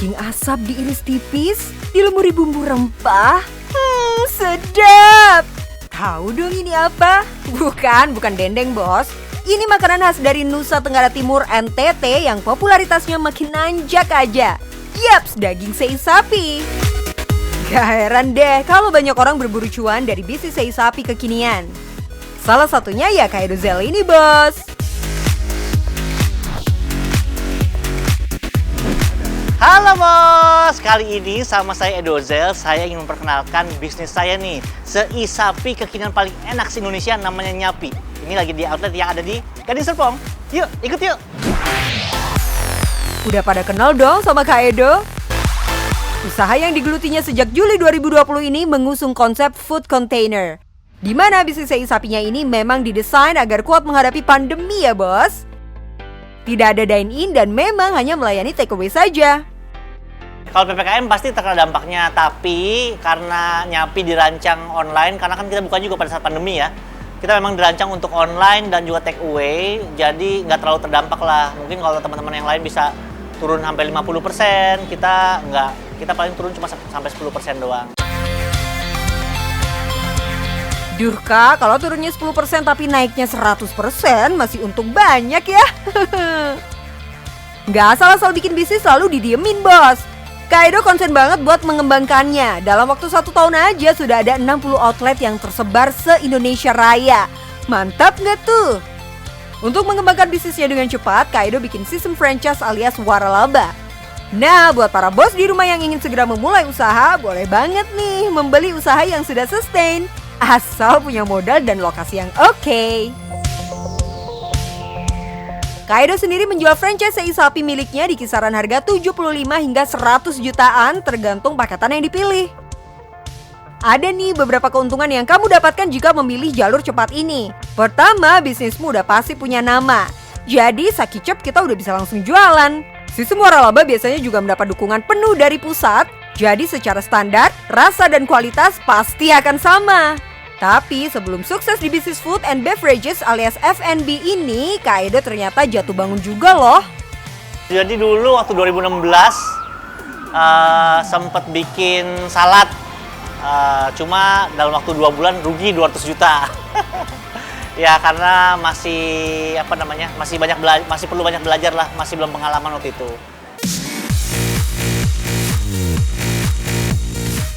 Daging asap diiris tipis, dilumuri bumbu rempah. Sedap! Tahu dong ini apa? Bukan dendeng, bos. Ini makanan khas dari Nusa Tenggara Timur NTT yang popularitasnya makin nanjak aja. Yaps, daging sei sapi. Gak heran deh kalau banyak orang berburu cuan dari bisnis sei sapi kekinian. Salah satunya ya Kaido Zel ini, bos. Halo bos, kali ini sama saya Edozel, saya ingin memperkenalkan bisnis saya nih. Sei sapi kekinian paling enak se-Indonesia namanya Nyapi. Ini lagi di outlet yang ada di Gading Serpong. Yuk, ikut yuk. Udah pada kenal dong sama Kak Edo? Usaha yang digelutinya sejak Juli 2020 ini mengusung konsep food container. Di mana bisnis sei sapinya ini memang didesain agar kuat menghadapi pandemi ya bos. Tidak ada dine-in dan memang hanya melayani take away saja. Kalau PPKM pasti terkena dampaknya, tapi karena Nyapi dirancang online, karena kan kita buka juga pada saat pandemi ya. Kita memang dirancang untuk online dan juga take away, jadi nggak terlalu terdampak lah. Mungkin kalau teman-teman yang lain bisa turun sampai 50%, kita nggak. Kita paling turun cuma sampai 10% doang. Duh kak, kalau turunnya 10% tapi naiknya 100% masih untung banyak ya. Nggak asal-asal bikin bisnis lalu didiemin bos. Kaido konsen banget buat mengembangkannya. Dalam waktu 1 tahun aja sudah ada 60 outlet yang tersebar se-Indonesia Raya. Mantap nggak tuh? Untuk mengembangkan bisnisnya dengan cepat, Kaido bikin sistem franchise alias waralaba. Nah, buat para bos di rumah yang ingin segera memulai usaha, boleh banget nih membeli usaha yang sudah sustain. Asal punya modal dan lokasi yang oke. Kaido sendiri menjual franchise sei sapi miliknya di kisaran harga 75 hingga 100 jutaan tergantung paketan yang dipilih. Ada nih beberapa keuntungan yang kamu dapatkan jika memilih jalur cepat ini. Pertama, bisnismu udah pasti punya nama. Jadi Sakicep kita udah bisa langsung jualan. Sistem waralaba biasanya juga mendapat dukungan penuh dari pusat. Jadi secara standar, rasa dan kualitas pasti akan sama. Tapi sebelum sukses di bisnis food and beverages alias F&B ini, Kaido ternyata jatuh bangun juga loh. Jadi dulu waktu 2016 sempet bikin salad, cuma dalam waktu 2 bulan rugi 200 juta. Ya karena masih masih perlu banyak belajar lah, masih belum pengalaman waktu itu.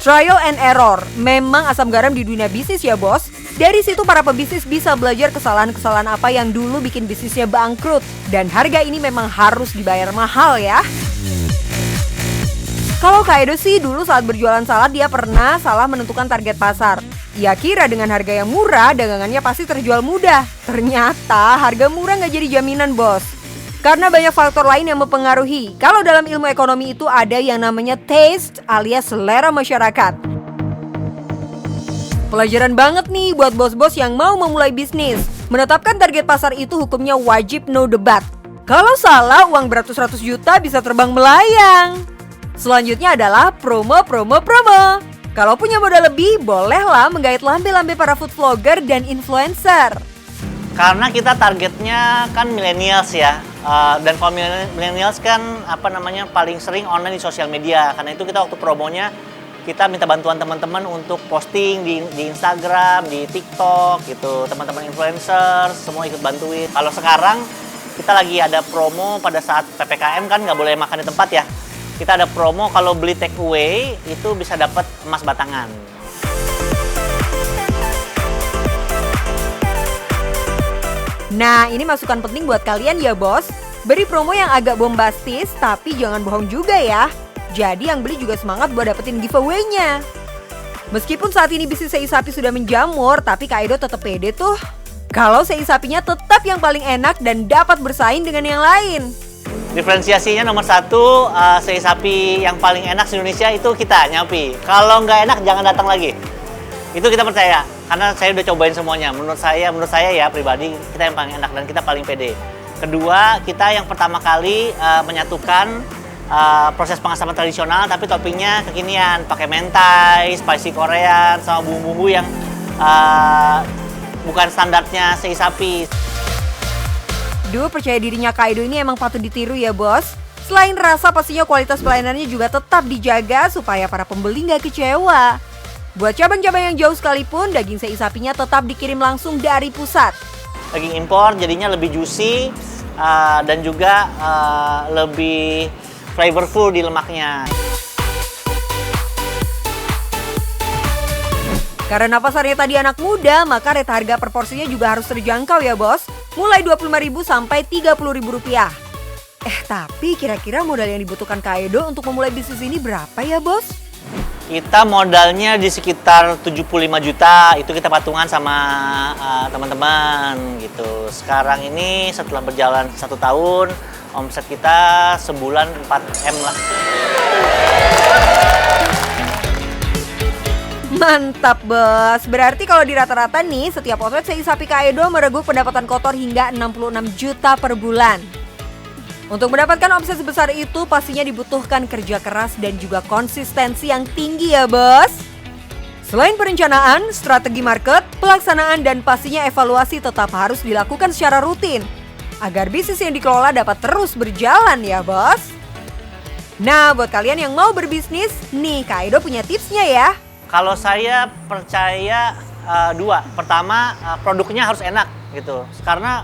Trial and error, memang asam garam di dunia bisnis ya bos. Dari situ para pebisnis bisa belajar kesalahan-kesalahan apa yang dulu bikin bisnisnya bangkrut. Dan harga ini memang harus dibayar mahal ya. Kalau Kaido sih dulu saat berjualan salad dia pernah salah menentukan target pasar. Ia kira dengan harga yang murah dagangannya pasti terjual mudah. Ternyata harga murah nggak jadi jaminan bos. Karena banyak faktor lain yang mempengaruhi. Kalau dalam ilmu ekonomi itu ada yang namanya taste alias selera masyarakat. Pelajaran banget nih buat bos-bos yang mau memulai bisnis. Menetapkan target pasar itu hukumnya wajib no debat. Kalau salah uang beratus-ratus juta bisa terbang melayang. Selanjutnya adalah promo. Kalau punya modal lebih, bolehlah menggait lambe-lambe para food vlogger dan influencer. Karena kita targetnya kan millennials ya, dan kalau millennials kan paling sering online di sosial media. Karena itu kita waktu promonya kita minta bantuan teman-teman untuk posting di Instagram, di TikTok gitu. Teman-teman influencer semua ikut bantuin. Kalau sekarang kita lagi ada promo pada saat PPKM kan nggak boleh makan di tempat ya. Kita ada promo kalau beli take away itu bisa dapat emas batangan. Nah, ini masukan penting buat kalian ya bos. Beri promo yang agak bombastis, tapi jangan bohong juga ya. Jadi yang beli juga semangat buat dapetin giveaway-nya. Meskipun saat ini bisnis sei sapi sudah menjamur, tapi Kaido tetap pede tuh. Kalau sei sapinya tetap yang paling enak dan dapat bersaing dengan yang lain. Diferensiasinya nomor 1, sei sapi yang paling enak di Indonesia itu kita, Nyapi. Kalau nggak enak jangan datang lagi. Itu kita percaya, karena saya udah cobain semuanya. Menurut saya ya pribadi, kita yang paling enak dan kita paling pede. Kedua, kita yang pertama kali menyatukan proses pengasapan tradisional, tapi toppingnya kekinian. Pakai mentai, spicy Korean, sama bumbu-bumbu yang bukan standarnya sei sapi. Duh, percaya dirinya Kaido ini emang patut ditiru ya bos. Selain rasa, pastinya kualitas pelayanannya juga tetap dijaga supaya para pembeli nggak kecewa. Buat cabang-cabang yang jauh sekalipun, daging sei sapinya tetap dikirim langsung dari pusat. Daging impor jadinya lebih juicy dan juga lebih flavorful di lemaknya. Karena pasarnya tadi anak muda, maka rate harga per porsinya juga harus terjangkau ya bos. Mulai Rp25.000 sampai Rp30.000. Tapi kira-kira modal yang dibutuhkan Kak Edo untuk memulai bisnis ini berapa ya bos? Kita modalnya di sekitar 75 juta, itu kita patungan sama teman-teman gitu. Sekarang ini setelah berjalan 1 tahun, omset kita sebulan 4M lah. Mantap bos, berarti kalau di rata-rata nih, setiap outlet sei sapi Kak Edo mereguk pendapatan kotor hingga 66 juta per bulan. Untuk mendapatkan omset sebesar itu pastinya dibutuhkan kerja keras dan juga konsistensi yang tinggi ya bos. Selain perencanaan, strategi market, pelaksanaan dan pastinya evaluasi tetap harus dilakukan secara rutin agar bisnis yang dikelola dapat terus berjalan ya bos. Nah buat kalian yang mau berbisnis, nih Kak Edo punya tipsnya ya. Kalau saya percaya 2. Pertama, produknya harus enak gitu. Karena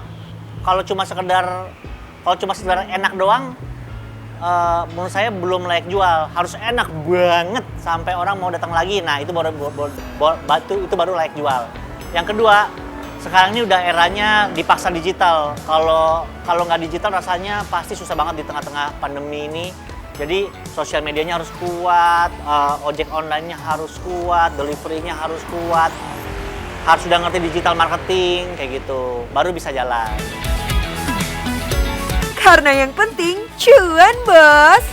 kalau cuma sekedar enak doang, menurut saya belum layak jual. Harus enak banget sampai orang mau datang lagi. Nah, itu baru layak jual. Yang kedua, sekarang ini udah eranya dipaksa digital. Kalau nggak digital rasanya pasti susah banget di tengah-tengah pandemi ini. Jadi sosial medianya harus kuat, ojek online-nya harus kuat, delivery-nya harus kuat, harus sudah ngerti digital marketing, kayak gitu, baru bisa jalan. Karena yang penting cuan bos.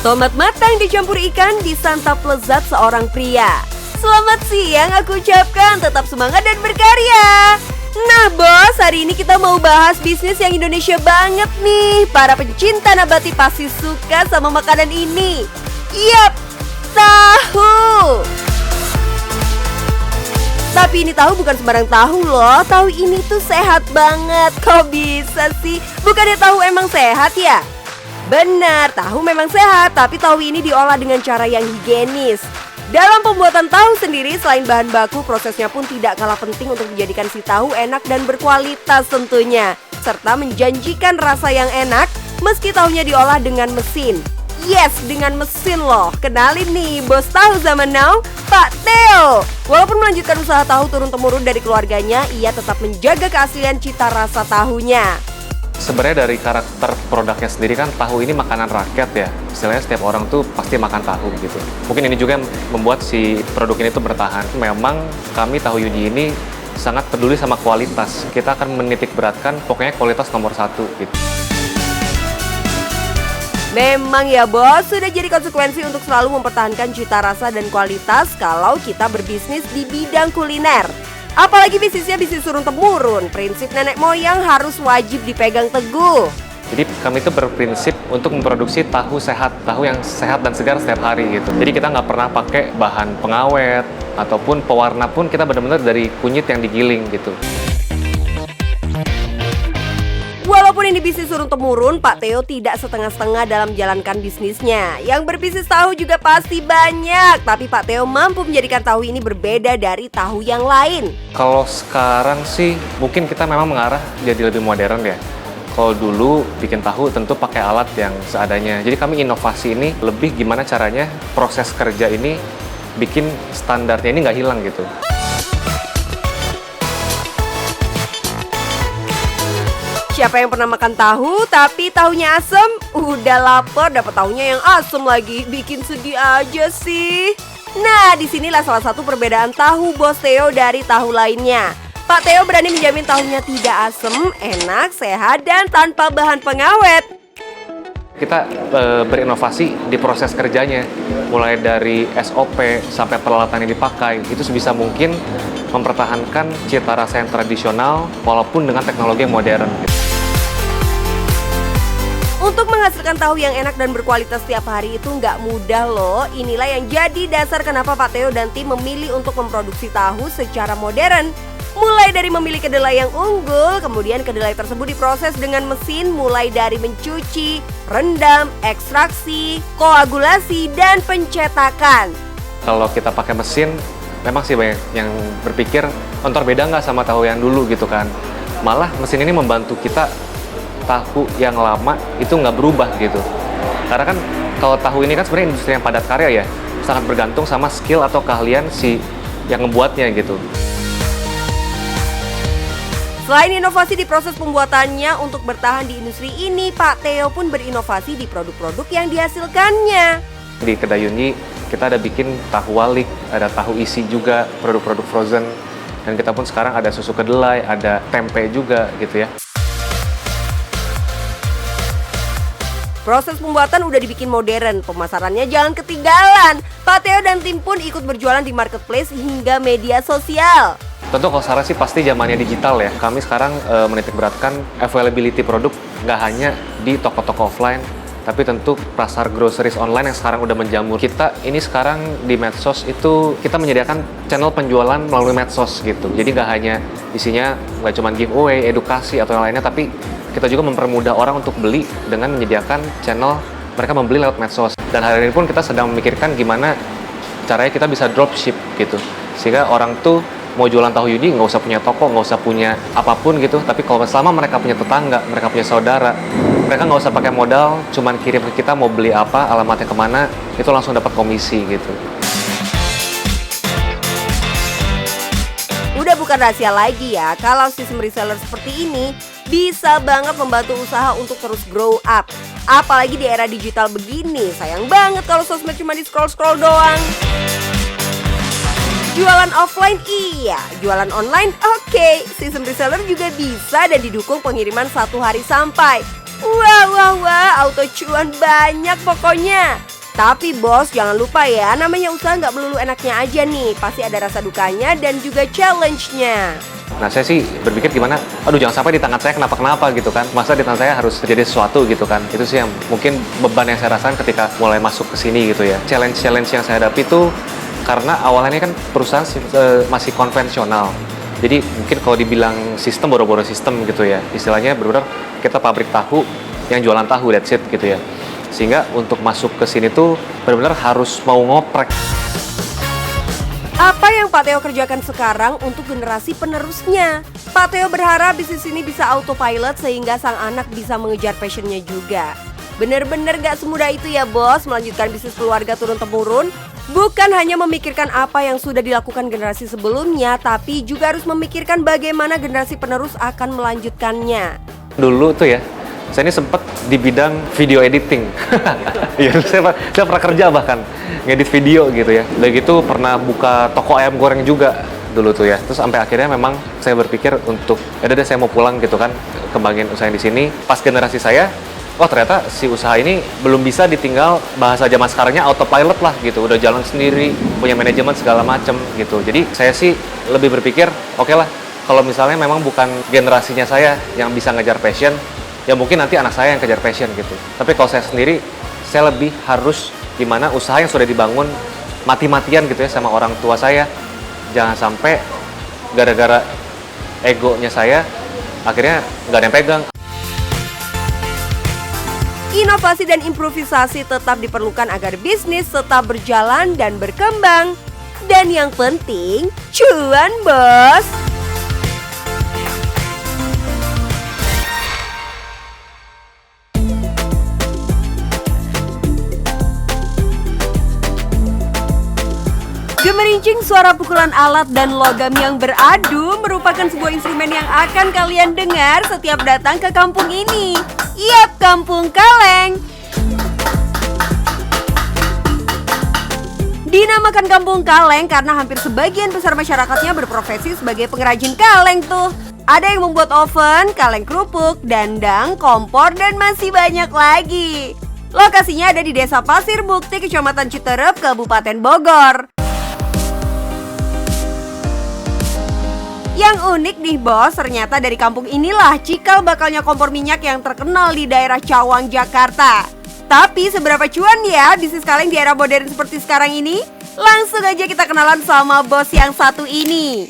Tomat matang dicampur ikan disantap lezat seorang pria. Selamat siang aku ucapkan, tetap semangat dan berkarya. Nah bos, hari ini kita mau bahas bisnis yang Indonesia banget nih. Para pencinta nabati pasti suka sama makanan ini. Yap, tahu. Tapi ini tahu bukan sembarang tahu loh. Tahu ini tuh sehat banget. Kok bisa sih? Bukannya tahu emang sehat ya? Benar, tahu memang sehat. Tapi tahu ini diolah dengan cara yang higienis. Dalam pembuatan tahu sendiri, selain bahan baku, prosesnya pun tidak kalah penting untuk menjadikan si tahu enak dan berkualitas tentunya. Serta menjanjikan rasa yang enak meski tahunya diolah dengan mesin. Yes, dengan mesin loh. Kenalin nih, bos tahu zaman now, Pak Theo. Walaupun melanjutkan usaha tahu turun-temurun dari keluarganya, ia tetap menjaga keaslian cita rasa tahunya. Sebenarnya dari karakter produknya sendiri kan tahu ini makanan rakyat ya. Istilahnya setiap orang tuh pasti makan tahu gitu. Mungkin ini juga yang membuat si produk ini tuh bertahan. Memang kami Tahu Yudi ini sangat peduli sama kualitas. Kita akan menitik beratkan pokoknya kualitas nomor 1 gitu. Memang ya bos, sudah jadi konsekuensi untuk selalu mempertahankan cita rasa dan kualitas kalau kita berbisnis di bidang kuliner. Apalagi bisnisnya bisnis turun-temurun, prinsip nenek moyang harus wajib dipegang teguh. Jadi kami itu berprinsip untuk memproduksi tahu sehat, tahu yang sehat dan segar setiap hari gitu. Jadi kita nggak pernah pakai bahan pengawet ataupun pewarna pun, kita benar-benar dari kunyit yang digiling gitu. Walaupun ini bisnis turun-temurun, Pak Theo tidak setengah-setengah dalam menjalankan bisnisnya. Yang berbisnis tahu juga pasti banyak, tapi Pak Theo mampu menjadikan tahu ini berbeda dari tahu yang lain. Kalau sekarang sih mungkin kita memang mengarah jadi lebih modern ya. Kalau dulu bikin tahu tentu pakai alat yang seadanya. Jadi kami inovasi ini lebih gimana caranya proses kerja ini bikin standarnya ini nggak hilang gitu. Siapa yang pernah makan tahu tapi tahunya asem? Udah lapar dapat tahunya yang asem lagi, bikin sedih aja sih. Nah, disinilah salah satu perbedaan tahu Bos Theo dari tahu lainnya. Pak Theo berani menjamin tahunya tidak asem, enak, sehat, dan tanpa bahan pengawet. Kita berinovasi di proses kerjanya, mulai dari SOP sampai peralatan yang dipakai, itu sebisa mungkin mempertahankan cita rasa yang tradisional walaupun dengan teknologi yang modern. Untuk Menghasilkan tahu yang enak dan berkualitas setiap hari itu nggak mudah loh. Inilah yang jadi dasar kenapa Pak Theo dan tim memilih untuk memproduksi tahu secara modern. Mulai dari memilih kedelai yang unggul, kemudian kedelai tersebut diproses dengan mesin mulai dari mencuci, rendam, ekstraksi, koagulasi, dan pencetakan. Kalau kita pakai mesin, memang sih banyak yang berpikir, ntar beda nggak sama tahu yang dulu gitu kan. Malah mesin ini membantu kita tahu yang lama itu nggak berubah gitu. Karena kan kalau tahu ini kan sebenarnya industri yang padat karya ya, sangat bergantung sama skill atau keahlian si yang ngebuatnya gitu. Selain inovasi di proses pembuatannya untuk bertahan di industri ini, Pak Theo pun berinovasi di produk-produk yang dihasilkannya. Di kedai Yunyi kita ada bikin tahu walik, ada tahu isi juga, produk-produk frozen. Dan kita pun sekarang ada susu kedelai, ada tempe juga gitu ya. Proses pembuatan udah dibikin modern, pemasarannya jangan ketinggalan. Pak Theo dan tim pun ikut berjualan di marketplace hingga media sosial. Tentu kalau Sarah sih pasti zamannya digital ya. Kami sekarang menitik beratkan availability produk nggak hanya di toko-toko offline, tapi tentu pasar groceries online yang sekarang udah menjamur. Kita ini sekarang di medsos itu kita menyediakan channel penjualan melalui medsos gitu. Jadi nggak hanya isinya nggak cuma giveaway, edukasi atau yang lainnya, tapi kita juga mempermudah orang untuk beli dengan menyediakan channel mereka membeli lewat medsos. Dan hari ini pun kita sedang memikirkan gimana caranya kita bisa dropship gitu. Sehingga orang tuh mau jualan tahu Yudi nggak usah punya toko, nggak usah punya apapun gitu. Tapi kalau selama mereka punya tetangga, mereka punya saudara, mereka nggak usah pakai modal, cuman kirim ke kita mau beli apa, alamatnya kemana, itu langsung dapat komisi gitu. Udah bukan rahasia lagi ya, kalau sistem reseller seperti ini bisa banget membantu usaha untuk terus grow up. Apalagi di era digital begini, sayang banget kalau sosmed cuma di scroll-scroll doang. Jualan offline iya, jualan online oke. Sistem reseller juga bisa dan didukung pengiriman 1 hari sampai. Wah, auto cuan banyak pokoknya. Tapi bos jangan lupa ya, namanya usaha nggak melulu enaknya aja nih. Pasti ada rasa dukanya dan juga challenge-nya. Nah saya sih berpikir gimana, aduh jangan sampai di tangan saya kenapa-kenapa gitu kan. Masa di tangan saya harus terjadi sesuatu gitu kan. Itu sih yang mungkin beban yang saya rasakan ketika mulai masuk ke sini gitu ya. Challenge yang saya hadapi itu karena awalnya kan perusahaan masih konvensional. Jadi mungkin kalau dibilang sistem, boro-boro sistem gitu ya. Istilahnya benar-benar kita pabrik tahu yang jualan tahu, that's it gitu ya. Sehingga untuk masuk ke sini tuh benar-benar harus mau ngoprek. Apa yang Pak Theo kerjakan sekarang untuk generasi penerusnya? Pak Theo berharap bisnis ini bisa autopilot sehingga sang anak bisa mengejar passionnya juga. Bener-bener gak semudah itu ya bos, melanjutkan bisnis keluarga turun-temurun. Bukan hanya memikirkan apa yang sudah dilakukan generasi sebelumnya, tapi juga harus memikirkan bagaimana generasi penerus akan melanjutkannya. Dulu tuh ya, saya ini sempat di bidang video editing. Ya, saya pernah kerja bahkan ngedit video gitu ya. Udah gitu pernah buka toko ayam goreng juga dulu tuh ya. Terus sampai akhirnya memang saya berpikir untuk, ya udah saya mau pulang gitu kan, kembangin usaha di sini. Pas generasi saya, oh ternyata si usaha ini belum bisa ditinggal, bahasa zaman sekarangnya autopilot lah gitu, udah jalan sendiri, punya manajemen segala macem gitu. Jadi saya sih lebih berpikir, oke lah, kalau misalnya memang bukan generasinya saya yang bisa ngejar passion, ya mungkin nanti anak saya yang kejar passion gitu. Tapi kalau saya sendiri, saya lebih harus gimana usaha yang sudah dibangun mati-matian gitu ya sama orang tua saya, jangan sampai gara-gara egonya saya akhirnya nggak ada yang pegang. Inovasi dan improvisasi tetap diperlukan agar bisnis tetap berjalan dan berkembang. Dan yang penting, cuan bos! Gemerincing suara pukulan alat dan logam yang beradu merupakan sebuah instrumen yang akan kalian dengar setiap datang ke kampung ini. Yap, Kampung Kaleng. Dinamakan Kampung Kaleng karena hampir sebagian besar masyarakatnya berprofesi sebagai pengrajin kaleng tuh. Ada yang membuat oven, kaleng kerupuk, dandang, kompor, dan masih banyak lagi. Lokasinya ada di Desa Pasir Bukti, Kecamatan Citerep, Kabupaten Bogor. Yang unik nih bos, ternyata dari kampung inilah cikal bakalnya kompor minyak yang terkenal di daerah Cawang, Jakarta. Tapi seberapa cuan ya bisnis kaleng di era modern seperti sekarang ini? Langsung aja kita kenalan sama bos yang satu ini.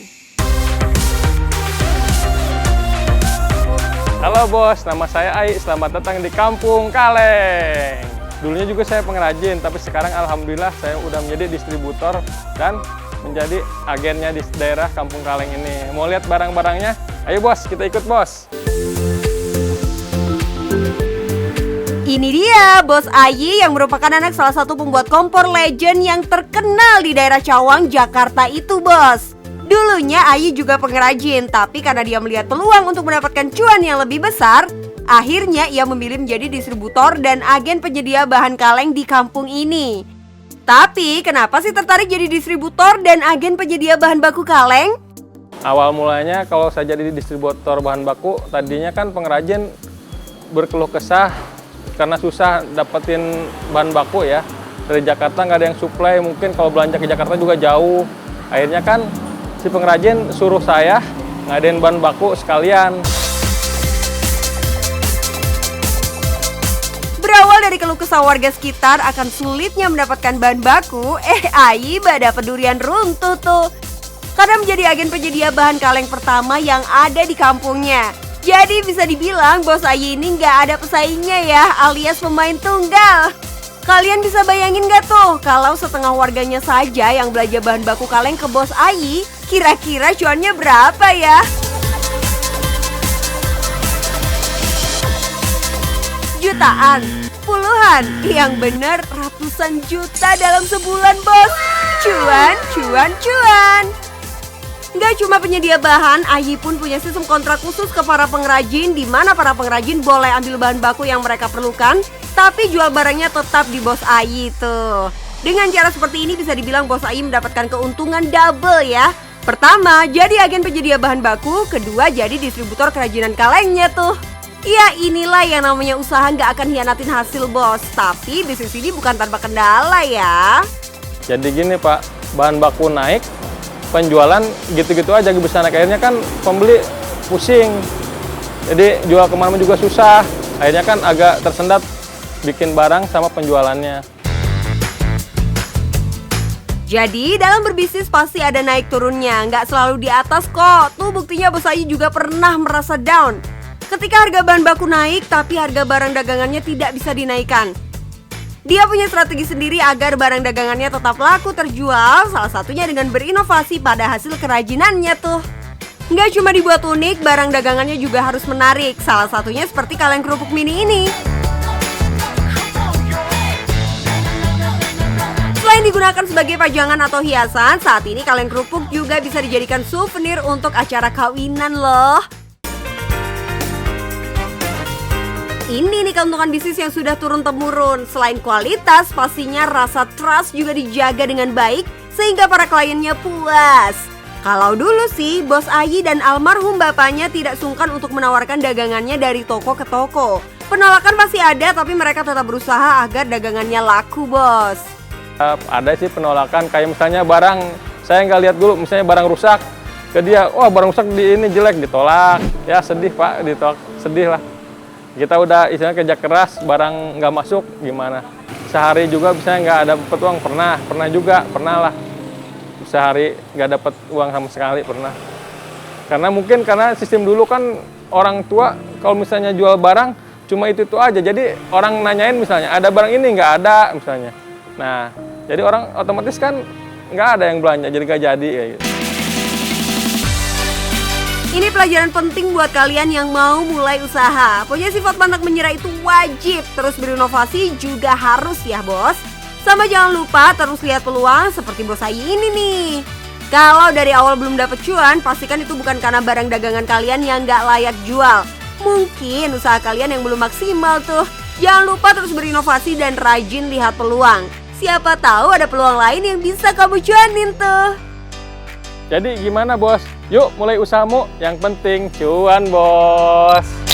Halo bos, nama saya Ai, selamat datang di Kampung Kaleng. Dulunya juga saya pengrajin, tapi sekarang alhamdulillah saya udah menjadi distributor dan menjadi agennya di daerah Kampung Kaleng ini. Mau lihat barang-barangnya? Ayo bos, kita ikut bos. Ini dia Bos Ayi yang merupakan anak salah satu pembuat kompor legend yang terkenal di daerah Cawang, Jakarta itu bos. Dulunya Ayi juga pengrajin, tapi karena dia melihat peluang untuk mendapatkan cuan yang lebih besar, akhirnya ia memilih menjadi distributor dan agen penyedia bahan kaleng di kampung ini. Tapi kenapa sih tertarik jadi distributor dan agen penyedia bahan baku kaleng? Awal mulanya kalau saya jadi distributor bahan baku, tadinya kan pengrajin berkeluh kesah karena susah dapetin bahan baku ya. Dari Jakarta nggak ada yang supply, mungkin kalau belanja ke Jakarta juga jauh. Akhirnya kan si pengrajin suruh saya ngadain bahan baku sekalian. Berawal dari keluh kesah warga sekitar akan sulitnya mendapatkan bahan baku, Ayi dapat durian runtuh tuh. Karena menjadi agen penyedia bahan kaleng pertama yang ada di kampungnya. Jadi bisa dibilang Bos Ayi ini nggak ada pesaingnya ya, alias pemain tunggal. Kalian bisa bayangin nggak tuh, kalau setengah warganya saja yang belanja bahan baku kaleng ke Bos Ayi, kira-kira cuannya berapa ya? Jutaan, puluhan, yang bener ratusan juta dalam sebulan bos. Cuan, cuan, cuan. Nggak cuma penyedia bahan, Ayi pun punya sistem kontrak khusus ke para pengrajin, di mana para pengrajin boleh ambil bahan baku yang mereka perlukan, tapi jual barangnya tetap di Bos Ayi tuh. Dengan cara seperti ini bisa dibilang Bos Ayi mendapatkan keuntungan double ya. Pertama, jadi agen penyedia bahan baku, kedua jadi distributor kerajinan kalengnya tuh. Ya inilah yang namanya usaha nggak akan hianatin hasil bos. Tapi bisnis ini bukan tanpa kendala ya. Jadi gini Pak, bahan baku naik, penjualan gitu-gitu aja bisa naik. Akhirnya kan pembeli pusing. Jadi jual kemana juga susah. Akhirnya kan agak tersendat bikin barang sama penjualannya. Jadi dalam berbisnis pasti ada naik turunnya, nggak selalu di atas kok. Tuh buktinya Bos Ayi juga pernah merasa down ketika harga bahan baku naik, tapi harga barang dagangannya tidak bisa dinaikkan. Dia punya strategi sendiri agar barang dagangannya tetap laku terjual, salah satunya dengan berinovasi pada hasil kerajinannya tuh. Nggak cuma dibuat unik, barang dagangannya juga harus menarik, salah satunya seperti kaleng kerupuk mini ini. Selain digunakan sebagai pajangan atau hiasan, saat ini kaleng kerupuk juga bisa dijadikan souvenir untuk acara kawinan loh. Ini nih keuntungan bisnis yang sudah turun-temurun. Selain kualitas, pastinya rasa trust juga dijaga dengan baik sehingga para kliennya puas. Kalau dulu sih, Bos Ayi dan almarhum bapaknya tidak sungkan untuk menawarkan dagangannya dari toko ke toko. Penolakan pasti ada, tapi mereka tetap berusaha agar dagangannya laku, Bos. Ada sih penolakan, kayak misalnya barang, saya nggak lihat dulu, misalnya barang rusak, ke dia, wah barang rusak di ini jelek, ditolak. Ya sedih Pak, ditolak, sedih lah. Kita udah istilahnya kerja keras, barang nggak masuk, gimana? Sehari juga misalnya nggak ada dapat uang, pernah lah. Sehari nggak dapat uang sama sekali, pernah. Karena sistem dulu kan orang tua kalau misalnya jual barang cuma itu aja. Jadi orang nanyain misalnya ada barang ini nggak ada misalnya. Nah jadi orang otomatis kan nggak ada yang belanja, jadi nggak jadi kayak gitu. Ini pelajaran penting buat kalian yang mau mulai usaha. Punya sifat pantang menyerah itu wajib, terus berinovasi juga harus ya bos. Sama jangan lupa terus lihat peluang seperti Bos Ayi ini nih. Kalau dari awal belum dapet cuan, pastikan itu bukan karena barang dagangan kalian yang nggak layak jual. Mungkin usaha kalian yang belum maksimal tuh. Jangan lupa terus berinovasi dan rajin lihat peluang. Siapa tahu ada peluang lain yang bisa kamu cuanin tuh. Jadi gimana bos? Yuk mulai usahamu, yang penting cuan bos.